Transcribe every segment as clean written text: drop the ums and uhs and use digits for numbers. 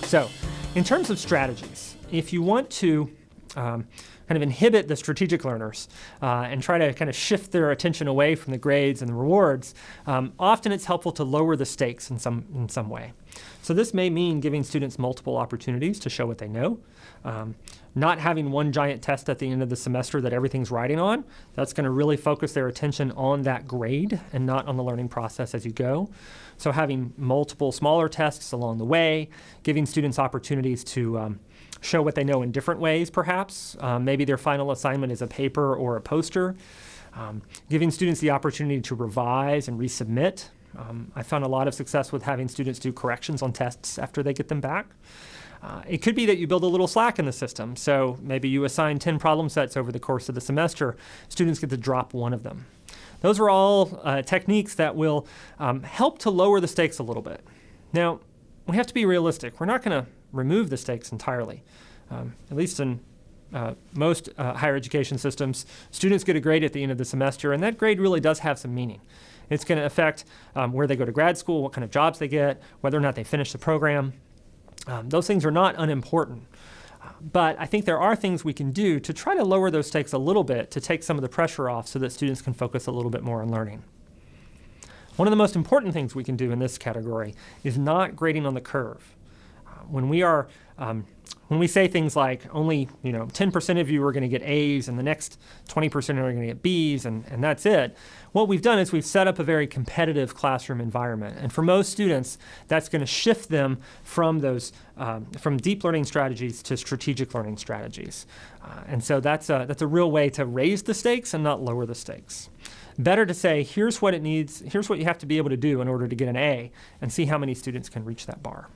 So, in terms of strategies, if you want to kind of inhibit the strategic learners and try to kind of shift their attention away from the grades and the rewards, often it's helpful to lower the stakes in some way. So this may mean giving students multiple opportunities to show what they know, not having one giant test at the end of the semester that everything's riding on. That's going to really focus their attention on that grade and not on the learning process as you go. So having multiple smaller tests along the way, giving students opportunities to show what they know in different ways, perhaps. Maybe their final assignment is a paper or a poster. Giving students the opportunity to revise and resubmit. I found a lot of success with having students do corrections on tests after they get them back. It could be that you build a little slack in the system. So maybe you assign 10 problem sets over the course of the semester. Students get to drop one of them. Those are all techniques that will help to lower the stakes a little bit. Now, we have to be realistic. We're not going to remove the stakes entirely. At least in most higher education systems, students get a grade at the end of the semester, and that grade really does have some meaning. It's going to affect where they go to grad school, what kind of jobs they get, whether or not they finish the program. Those things are not unimportant. But I think there are things we can do to try to lower those stakes a little bit, to take some of the pressure off so that students can focus a little bit more on learning. One of the most important things we can do in this category is not grading on the curve. When we say things like only 10% of you are going to get A's and the next 20% are going to get B's and that's it, what we've done is we've set up a very competitive classroom environment. And for most students, that's going to shift them from those from deep learning strategies to strategic learning strategies. And so that's a real way to raise the stakes and not lower the stakes. Better to say, here's what it needs, here's what you have to be able to do in order to get an A, and see how many students can reach that bar.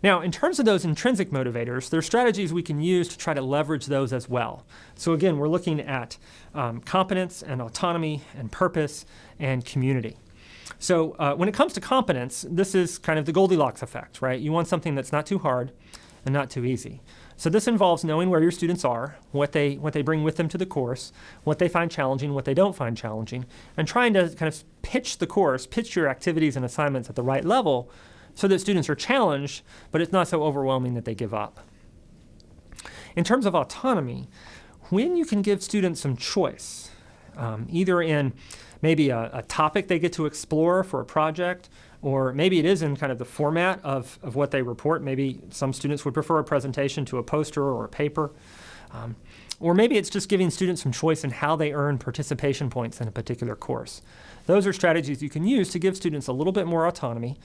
Now, in terms of those intrinsic motivators, there are strategies we can use to try to leverage those as well. So again, we're looking at competence and autonomy and purpose and community. So when it comes to competence, this is kind of the Goldilocks effect, right? You want something that's not too hard and not too easy. So this involves knowing where your students are, what they bring with them to the course, what they find challenging, what they don't find challenging, and trying to kind of pitch your activities and assignments at the right level so that students are challenged, but it's not so overwhelming that they give up. In terms of autonomy, when you can give students some choice, either in maybe a topic they get to explore for a project, or maybe it is in kind of the format of what they report. Maybe some students would prefer a presentation to a poster or a paper. Or maybe it's just giving students some choice in how they earn participation points in a particular course. Those are strategies you can use to give students a little bit more autonomy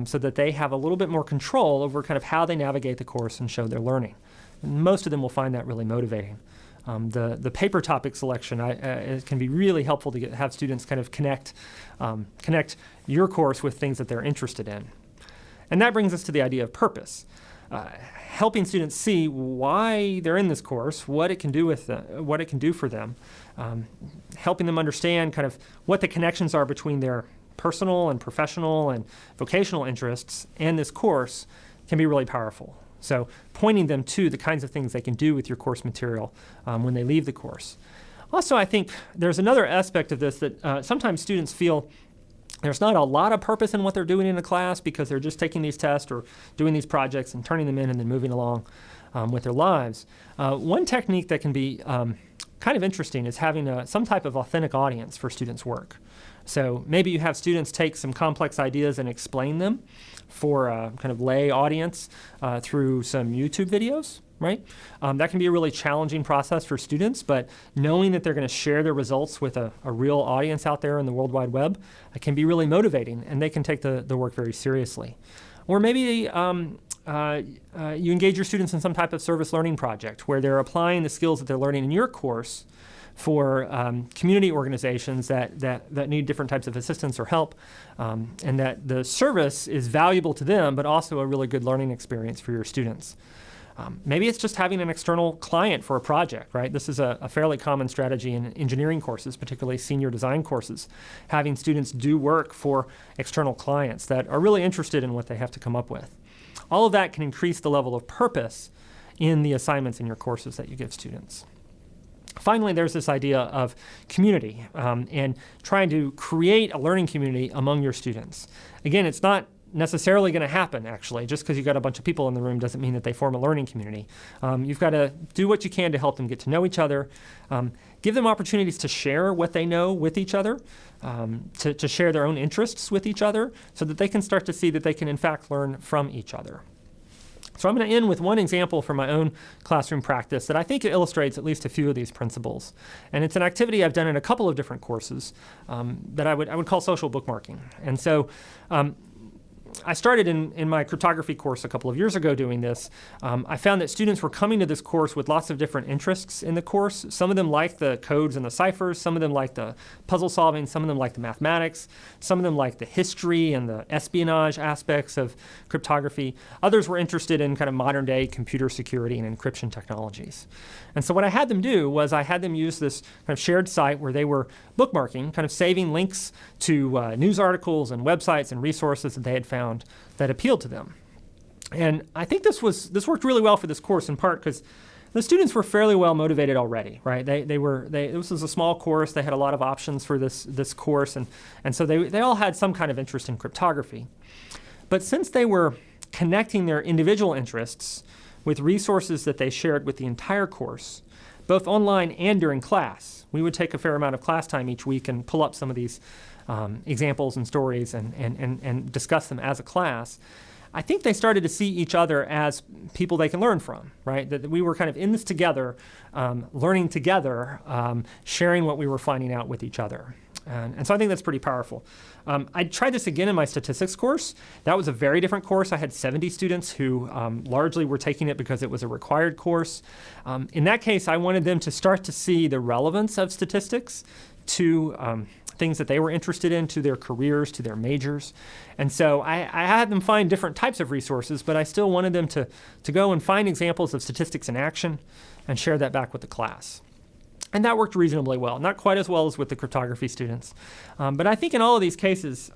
so that they have a little bit more control over kind of how they navigate the course and show their learning. And most of them will find that really motivating. The paper topic selection it can be really helpful to have students kind of connect your course with things that they're interested in. And that brings us to the idea of purpose. Helping students see why they're in this course, what it can do what it can do for them, helping them understand kind of what the connections are between their personal and professional and vocational interests and this course can be really powerful. So pointing them to the kinds of things they can do with your course material when they leave the course. Also, I think there's another aspect of this that sometimes students feel there's not a lot of purpose in what they're doing in a class because they're just taking these tests or doing these projects and turning them in and then moving along with their lives. One technique that can be kind of interesting is having some type of authentic audience for students' work. So maybe you have students take some complex ideas and explain them for a kind of lay audience through some YouTube videos, right? That can be a really challenging process for students, but knowing that they're going to share their results with a real audience out there in the World Wide Web can be really motivating, and they can take the work very seriously. Or maybe you engage your students in some type of service learning project where they're applying the skills that they're learning in your course for community organizations that need different types of assistance or help, and that the service is valuable to them, but also a really good learning experience for your students. Maybe it's just having an external client for a project, right? This is a fairly common strategy in engineering courses, particularly senior design courses, having students do work for external clients that are really interested in what they have to come up with. All of that can increase the level of purpose in the assignments in your courses that you give students. Finally, there's this idea of community and trying to create a learning community among your students. Again, it's not necessarily going to happen, actually. Just because you've got a bunch of people in the room doesn't mean that they form a learning community. You've got to do what you can to help them get to know each other, give them opportunities to share what they know with each other, to share their own interests with each other, so that they can start to see that they can, in fact, learn from each other. So I'm going to end with one example from my own classroom practice that I think it illustrates at least a few of these principles. And it's an activity I've done in a couple of different courses that I would call social bookmarking. And so I started in my cryptography course a couple of years ago doing this. I found that students were coming to this course with lots of different interests in the course. Some of them liked the codes and the ciphers. Some of them liked the puzzle solving. Some of them liked the mathematics. Some of them liked the history and the espionage aspects of cryptography. Others were interested in kind of modern day computer security and encryption technologies. And so what I had them do was I had them use this kind of shared site where they were bookmarking, kind of saving links to news articles and websites and resources that they had found that appealed to them. And I think this worked really well for this course, in part because the students were fairly well motivated already, right? This was a small course. They had a lot of options for this course, and so they all had some kind of interest in cryptography. But since they were connecting their individual interests with resources that they shared with the entire course, both online and during class, we would take a fair amount of class time each week and pull up some of these examples and stories and discuss them as a class. I think they started to see each other as people they can learn from, right? That we were kind of in this together, learning together, sharing what we were finding out with each other. And so I think that's pretty powerful. I tried this again in my statistics course. That was a very different course. I had 70 students who largely were taking it because it was a required course. In that case, I wanted them to start to see the relevance of statistics to things that they were interested in, to their careers, to their majors. And so I had them find different types of resources, but I still wanted them to go and find examples of statistics in action and share that back with the class. And that worked reasonably well. Not quite as well as with the cryptography students. But I think in all of these cases,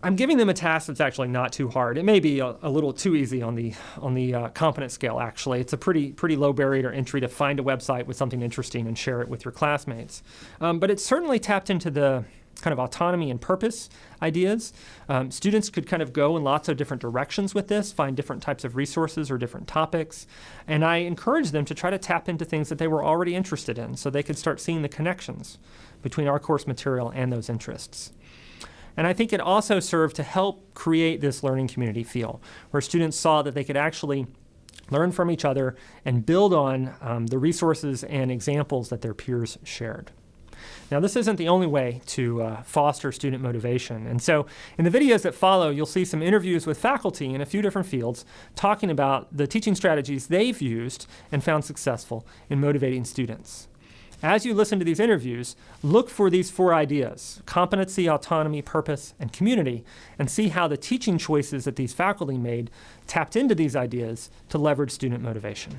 I'm giving them a task that's actually not too hard. It may be a little too easy on the competence scale, actually. It's a pretty low barrier to entry to find a website with something interesting and share it with your classmates. But it's certainly tapped into the kind of autonomy and purpose ideas. Students could kind of go in lots of different directions with this, find different types of resources or different topics. And I encourage them to try to tap into things that they were already interested in so they could start seeing the connections between our course material and those interests. And I think it also served to help create this learning community feel, where students saw that they could actually learn from each other and build on the resources and examples that their peers shared. Now, this isn't the only way to foster student motivation. And so in the videos that follow, you'll see some interviews with faculty in a few different fields talking about the teaching strategies they've used and found successful in motivating students. As you listen to these interviews, look for these 4 ideas: competency, autonomy, purpose, and community, and see how the teaching choices that these faculty made tapped into these ideas to leverage student motivation.